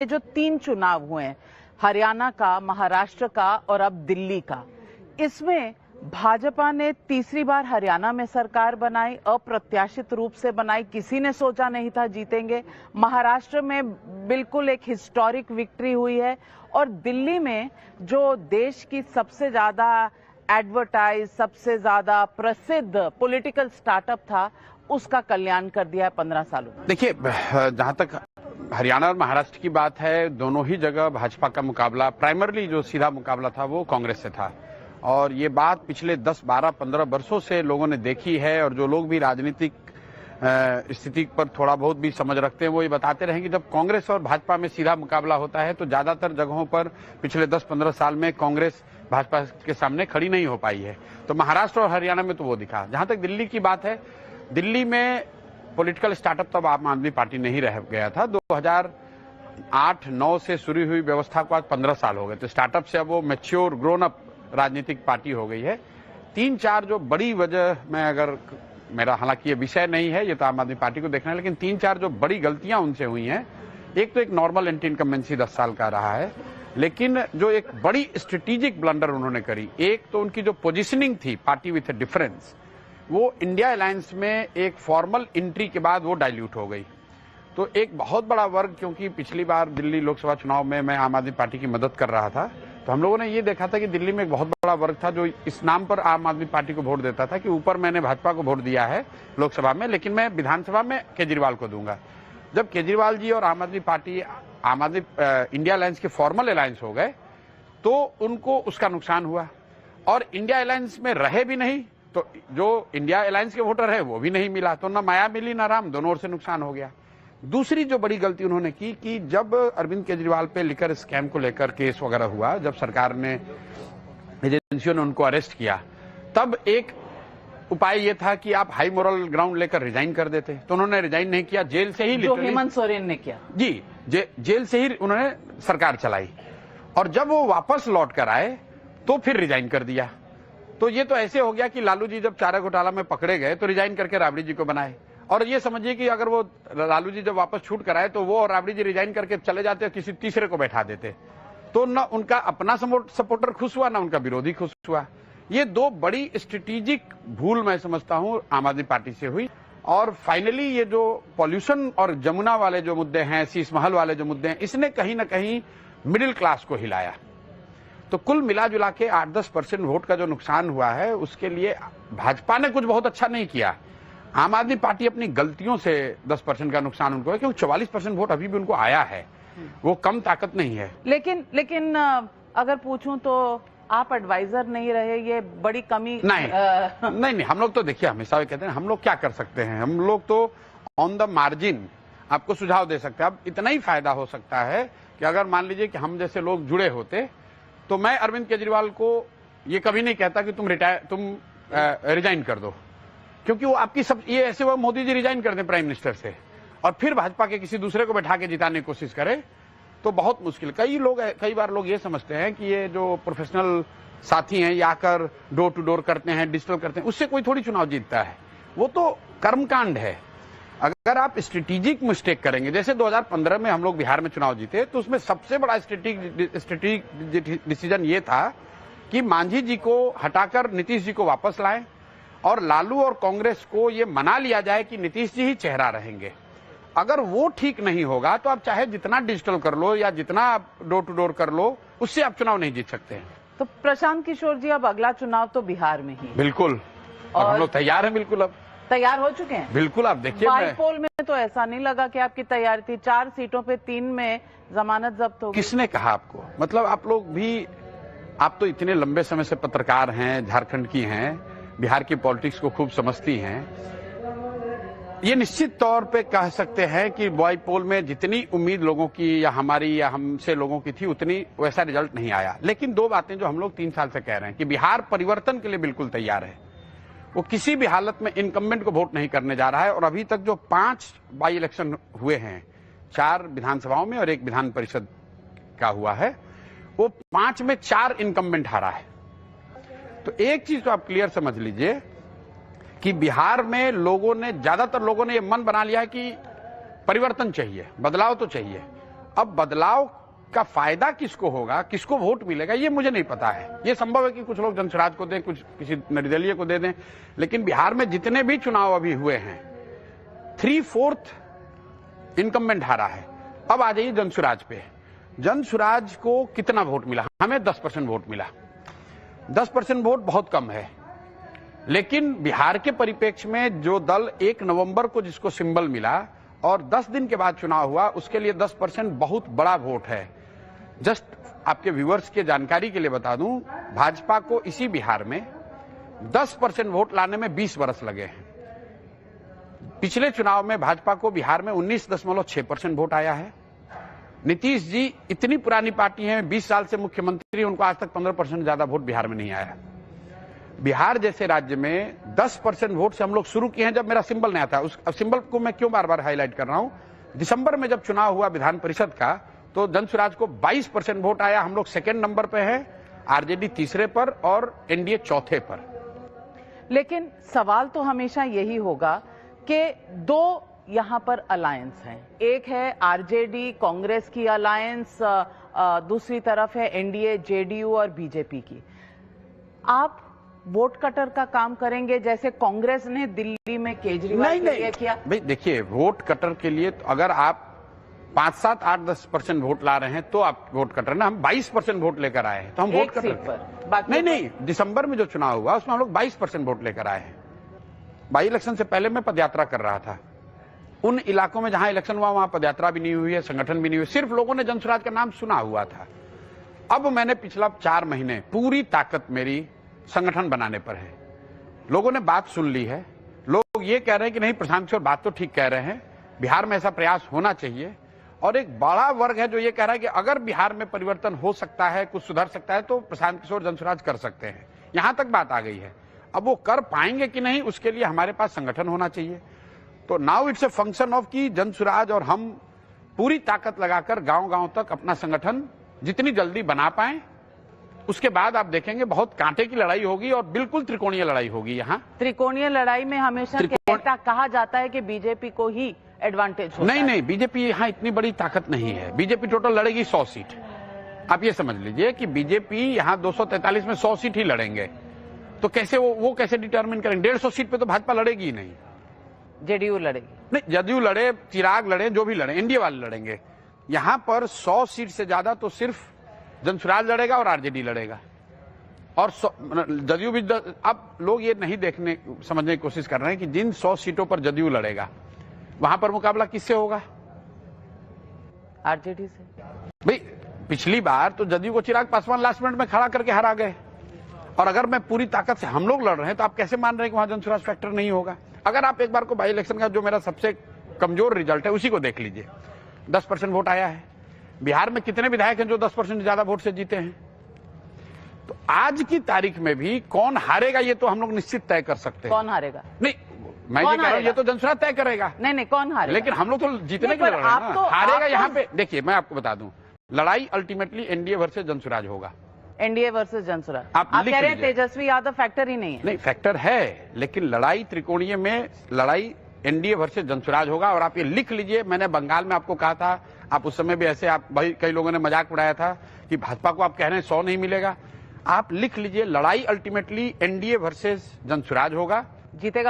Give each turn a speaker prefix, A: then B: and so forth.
A: ये जो 3 चुनाव हुए हैं, हरियाणा का, महाराष्ट्र का और अब दिल्ली का, इसमें भाजपा ने तीसरी बार हरियाणा में सरकार बनाई, अप्रत्याशित रूप से बनाई, किसी ने सोचा नहीं था जीतेंगे। महाराष्ट्र में बिल्कुल एक हिस्टोरिक विक्ट्री हुई है और दिल्ली में जो देश की सबसे ज्यादा एडवर्टाइज, सबसे ज्यादा प्रसिद्ध पॉलिटिकल स्टार्टअप था, उसका कल्याण कर दिया है 15 सालों में।
B: देखिए, जहां तक हरियाणा और महाराष्ट्र की बात है, दोनों ही जगह भाजपा का मुकाबला, प्राइमरली जो सीधा मुकाबला था वो कांग्रेस से था। और ये बात पिछले 10, 12, 15 वर्षों से लोगों ने देखी है और जो लोग भी राजनीतिक स्थिति पर थोड़ा बहुत भी समझ रखते हैं वो ये बताते रहे कि जब कांग्रेस और भाजपा में सीधा मुकाबला होता है तो ज्यादातर जगहों पर पिछले 10-15 साल में कांग्रेस भाजपा के सामने खड़ी नहीं हो पाई है। तो महाराष्ट्र और हरियाणा में तो वो दिखा। जहां तक दिल्ली की बात है, दिल्ली में पॉलिटिकल स्टार्टअप तब आम आदमी पार्टी नहीं रह गया था। 2008-9 से शुरू हुई व्यवस्था को आज 15 साल हो गए। तो स्टार्टअप से अब वो मैच्योर ग्रोन अप राजनीतिक पार्टी हो गई है। 3-4 जो बड़ी वजह, मैं अगर, मेरा हालांकि ये विषय नहीं है, ये तो आम आदमी पार्टी को देखना है, लेकिन 3-4 जो बड़ी गलतियां उनसे हुई हैं। एक तो एक नॉर्मल एंटी इनकम्बेंसी 10 साल का रहा है, लेकिन जो एक बड़ी स्ट्रेटेजिक ब्लंडर उन्होंने करी, एक तो उनकी जो पोजिशनिंग थी पार्टी विथ ए डिफरेंस, वो इंडिया अलायंस में एक फॉर्मल एंट्री के बाद वो डाइल्यूट हो गई। तो एक बहुत बड़ा वर्ग, क्योंकि पिछली बार दिल्ली लोकसभा चुनाव में मैं आम आदमी पार्टी की मदद कर रहा था, तो हम लोगों ने ये देखा था कि दिल्ली में एक बहुत बड़ा वर्ग था जो इस नाम पर आम आदमी पार्टी को वोट देता था कि ऊपर मैंने भाजपा को वोट दिया है लोकसभा में, लेकिन मैं विधानसभा में केजरीवाल को दूंगा। जब केजरीवाल जी और आम आदमी पार्टी, इंडिया अलायंस के फॉर्मल अलायंस हो गए तो उनको उसका नुकसान हुआ और इंडिया अलायंस में रहे भी नहीं, तो जो इंडिया अलायंस के वोटर है वो भी नहीं मिला, तो ना माया मिली ना राम, दोनों ओर से नुकसान हो गया। दूसरी जो बड़ी गलती उन्होंने की कि जब अरविंद केजरीवाल पे लिकर स्कैम को लेकर केस वगैरह हुआ, जब सरकार ने, एजेंसियों ने उनको अरेस्ट किया, तब एक उपाय ये था कि आप हाई मोरल ग्राउंड लेकर रिजाइन कर देते। तो उन्होंने रिजाइन नहीं किया, जेल से ही,
A: जो हेमंत सोरेन ने किया
B: जी, जेल से ही उन्होंने सरकार चलाई और जब वो वापस लौट कर आए तो फिर रिजाइन कर दिया। तो ये तो ऐसे हो गया कि लालू जी जब चारा घोटाला में पकड़े गए तो रिजाइन करके राबड़ी जी को बनाए, और ये समझिए कि अगर वो लालू जी जब वापस छूट कर आए तो वो और राबड़ी जी रिजाइन करके चले जाते और किसी तीसरे को बैठा देते, तो न उनका अपना सपोर्टर खुश हुआ ना उनका विरोधी खुश हुआ। ये दो बड़ी स्ट्रेटेजिक भूल मैं समझता हूं आम आदमी पार्टी से हुई। और फाइनली ये जो पॉल्यूशन और जमुना वाले जो मुद्दे हैं, शीश महल वाले जो मुद्दे हैं, इसने कहीं ना कहीं मिडिल क्लास को हिलाया। तो कुल मिला जुला के 8-10% वोट का जो नुकसान हुआ है, उसके लिए भाजपा ने कुछ बहुत अच्छा नहीं किया। आम आदमी पार्टी अपनी गलतियों से 10% का नुकसान उनको है, क्योंकि 44% वोट अभी भी उनको आया है, वो कम ताकत नहीं है।
A: लेकिन अगर पूछूं तो आप एडवाइजर नहीं रहे, ये बड़ी कमी
B: नहीं, हम लोग तो देखिए हमेशा कहते हैं हम लोग क्या कर सकते हैं, हम लोग तो ऑन द मार्जिन आपको सुझाव दे सकते हैं। अब इतना ही फायदा हो सकता है कि अगर मान लीजिए कि हम जैसे लोग जुड़े होते, तो मैं अरविंद केजरीवाल को ये कभी नहीं कहता कि तुम रिजाइन कर दो, क्योंकि वो आपकी सब, ये ऐसे वो मोदी जी रिजाइन कर दें प्राइम मिनिस्टर से और फिर भाजपा के किसी दूसरे को बैठा के जिताने की कोशिश करे तो बहुत मुश्किल। कई बार लोग ये समझते हैं कि ये जो प्रोफेशनल साथी हैं ये आकर डोर टू डोर करते हैं, डिजिटल करते हैं, उससे कोई थोड़ी चुनाव जीतता है, वो तो कर्मकांड है। अगर आप स्ट्रेटेजिक मिस्टेक करेंगे, जैसे 2015 में हम लोग बिहार में चुनाव जीते, तो उसमें सबसे बड़ा स्ट्रेटेजिक डिसीजन ये था कि मांझी जी को हटाकर नीतीश जी को वापस लाएं और लालू और कांग्रेस को ये मना लिया जाए कि नीतीश जी ही चेहरा रहेंगे। अगर वो ठीक नहीं होगा तो आप चाहे जितना डिजिटल कर लो या जितना आप डोर टू डोर कर लो, उससे आप चुनाव नहीं जीत सकते हैं।
A: तो प्रशांत किशोर जी, अब अगला चुनाव तो बिहार में ही।
B: बिल्कुल, और हम लोग तैयार हैं, बिल्कुल अब
A: तैयार हो चुके हैं।
B: बिल्कुल, आप देखिए
A: बाईपोल में तो ऐसा नहीं लगा कि आपकी तैयारी थी। 4 सीटों पे 3 में जमानत जब्त हो गई।
B: किसने कहा आपको? मतलब आप लोग भी, आप तो इतने लंबे समय से पत्रकार हैं, झारखंड की हैं, बिहार की पॉलिटिक्स को खूब समझती हैं। ये निश्चित तौर पे कह सकते हैं कि बाईपोल में जितनी उम्मीद लोगों की या हमारी या हमसे लोगों की थी, उतनी वैसा रिजल्ट नहीं आया। लेकिन 2 बातें जो हम लोग 3 साल से कह रहे हैं कि बिहार परिवर्तन के लिए बिल्कुल तैयार है, वो किसी भी हालत में इनकम्बेंट को वोट नहीं करने जा रहा है। और अभी तक जो 5 बाई इलेक्शन हुए हैं, 4 विधानसभाओं में और 1 विधान परिषद का हुआ है, वो 5 में 4 इनकम्बेंट हारा है। तो एक चीज तो आप क्लियर समझ लीजिए कि बिहार में ज्यादातर लोगों ने ये मन बना लिया है कि परिवर्तन चाहिए, बदलाव तो चाहिए। अब बदलाव का फायदा किसको होगा, किसको वोट मिलेगा, ये मुझे नहीं पता है। ये संभव है कि कुछ लोग जनसुराज को दें, कुछ किसी निर्दलीय को दे दें, लेकिन बिहार में जितने भी चुनाव अभी हुए हैं 3/4 इनकम्बेंट हारा है। अब आ जाइए जनसुराज पे। जनसुराज को कितना वोट मिला? हमें 10% वोट मिला। 10% वोट बहुत कम है, लेकिन बिहार के परिप्रेक्ष्य में जो दल 1 नवंबर को जिसको सिंबल मिला और 10 दिन के बाद चुनाव हुआ, उसके लिए 10% बहुत बड़ा वोट है। जस्ट आपके व्यूअर्स के जानकारी के लिए बता दूं, भाजपा को इसी बिहार में 10% वोट लाने में 20 वर्ष लगे हैं। पिछले चुनाव में भाजपा को बिहार में 19.6% वोट आया है। नीतीश जी इतनी पुरानी पार्टी है, 20 साल से मुख्यमंत्री, उनको आज तक 15% ज्यादा वोट बिहार में नहीं आया। बिहार जैसे राज्य में 10% वोट से हम लोग शुरू किए हैं जब मेरा सिंबल नहीं आता। उस सिंबल को मैं क्यों बार बार हाईलाइट कर रहा हूं? दिसंबर में जब चुनाव हुआ विधान परिषद का, तो जनसुराज को 22% वोट आया। हम लोग सेकेंड नंबर पे हैं, आरजेडी तीसरे पर और एनडीए चौथे पर।
A: लेकिन सवाल तो हमेशा यही होगा कि दो यहां पर अलायंस हैं। एक है आरजेडी कांग्रेस की अलायंस, दूसरी तरफ है एनडीए जेडीयू और बीजेपी की। आप वोट कटर का काम करेंगे जैसे कांग्रेस ने दिल्ली में केजरीवाल के लिए किया?
B: भाई देखिए, वोट कटर के लिए तो अगर आप 5, 7, 8, 10% वोट ला रहे हैं तो आप वोट कटर ना। हम 22% वोट लेकर आए हैं, तो हम वोट कटर पर नहीं, दिसंबर में जो चुनाव हुआ उसमें हम लोग 22% वोट लेकर आए हैं। बाई इलेक्शन से पहले मैं पदयात्रा कर रहा था। उन इलाकों में जहां इलेक्शन हुआ वहां पदयात्रा भी नहीं हुई है, संगठन भी नहीं हुई, सिर्फ लोगों ने जनसुराज का नाम सुना हुआ था। अब मैंने पिछला 4 महीने पूरी ताकत मेरी संगठन बनाने पर है। लोगों ने बात सुन ली है। लोग ये कह रहे हैं कि नहीं, प्रशांत किशोर बात तो ठीक कह रहे हैं, बिहार में ऐसा प्रयास होना चाहिए। और एक बड़ा वर्ग है जो ये कह रहा है कि अगर बिहार में परिवर्तन हो सकता है, कुछ सुधर सकता है, तो प्रशांत किशोर जनसुराज कर सकते हैं। यहां तक बात आ गई है। अब वो कर पाएंगे कि नहीं, उसके लिए हमारे पास संगठन होना चाहिए। तो now it's a function of कि जनसुराज और हम पूरी ताकत लगाकर गांव-गांव तक अपना संगठन जितनी जल्दी बना पाएं। उसके बाद आप देखेंगे बहुत कांटे की लड़ाई होगी और बिल्कुल त्रिकोणीय लड़ाई होगी। यहाँ
A: त्रिकोणीय लड़ाई में हमेशा कहा जाता है कि बीजेपी को ही एडवांटेज होता है।
B: नहीं, बीजेपी यहाँ इतनी बड़ी ताकत नहीं है। बीजेपी टोटल लड़ेगी 100 सीट। आप ये समझ लीजिए कि बीजेपी यहाँ 243 में 100 सीट ही लड़ेंगे। तो कैसे वो कैसे डिटर्मिन करेंगे? 150 सीट पे तो भाजपा लड़ेगी ही नहीं।
A: जेडीयू लड़ेगी? नहीं,
B: जदयू लड़े, चिराग लड़े, जो भी लड़े, एनडीए वाले लड़ेंगे। यहां पर 100 सीट से ज्यादा तो सिर्फ जनसुराज लड़ेगा और आरजेडी लड़ेगा। और जदयू भी अब लोग ये नहीं समझने की कोशिश कर रहे हैं कि जिन 100 सीटों पर जदयू लड़ेगा वहां पर मुकाबला किससे होगा?
A: आरजेडी से।
B: भाई पिछली बार तो जदयू को चिराग पासवान लास्ट मिनट में खड़ा करके हरा गए। और अगर मैं पूरी ताकत से हम लोग लड़ रहे हैं तो आप कैसे मान रहे हैं कि वहां जनसुराज फैक्टर नहीं होगा? अगर आप एक बार को बाई इलेक्शन का जो मेरा सबसे कमजोर रिजल्ट है उसी को देख लीजिए, 10% वोट आया है। बिहार में कितने विधायक हैं जो 10% ज्यादा वोट से जीते हैं? तो आज की तारीख में भी कौन हारेगा ये तो हम लोग निश्चित तय कर सकते हैं।
A: कौन हारेगा?
B: नहीं, मैं ये कह रहा हूं ये तो जनसुराज तय करेगा।
A: नहीं, कौन हारेगा?
B: लेकिन हम लोग तो जीतने के लिए लड़ रहे हैं ना। हारेगा यहाँ पे देखिए, मैं आपको बता दूं, लड़ाई अल्टीमेटली एनडीए वर्सेस जनसुराज होगा।
A: NDA versus Jan Suraaj. आप कह रहे हैं तेजस्वी यादव फैक्टर ही नहीं है?
B: नहीं, फैक्टर है, लेकिन लड़ाई त्रिकोणीय में लड़ाई एनडीए वर्सेस जनसुराज होगा। और आप ये लिख लीजिए, मैंने बंगाल में आपको कहा था, आप उस समय भी ऐसे आप भाई कई लोगों ने मजाक उड़ाया था कि भाजपा को आप कह रहे हैं 100 नहीं मिलेगा। आप लिख लीजिए, लड़ाई अल्टीमेटली एनडीए वर्सेस जनसुराज होगा।
A: जीतेगा